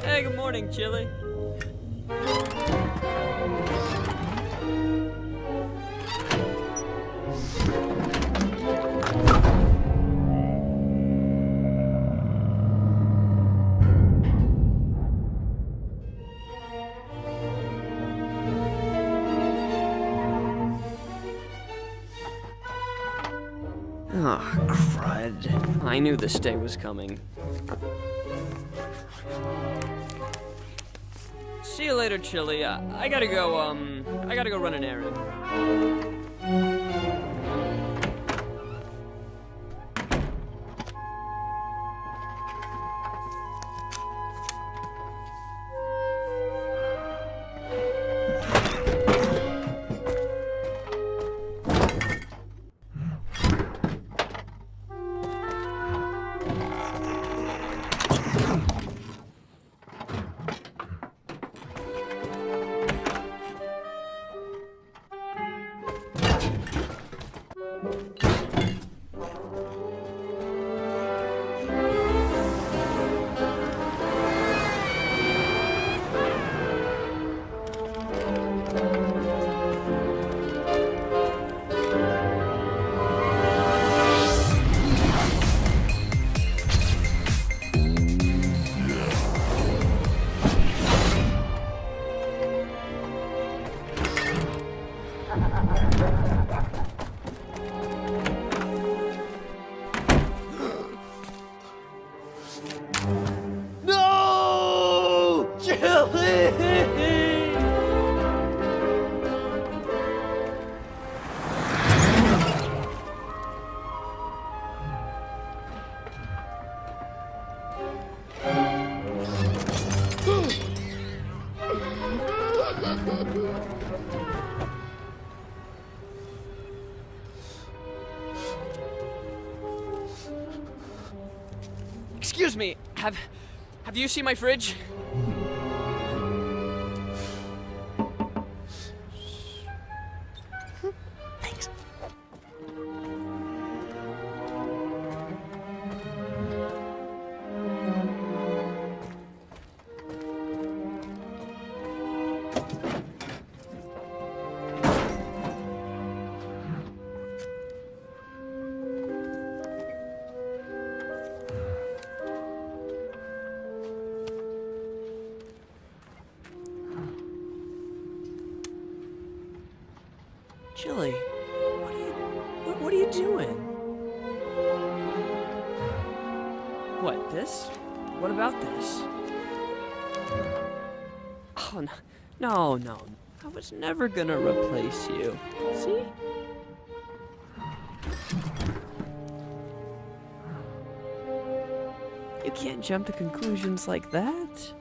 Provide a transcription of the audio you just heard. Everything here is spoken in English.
Hey, good morning, Chili. Oh, crud. I knew this day was coming. See you later, Chili. I gotta go run an errand. No! Chili! Excuse me, have you seen my fridge? Thanks. Chili, what are you doing? What, this? What about this? Oh, no. I was never gonna replace you. See? You can't jump to conclusions like that.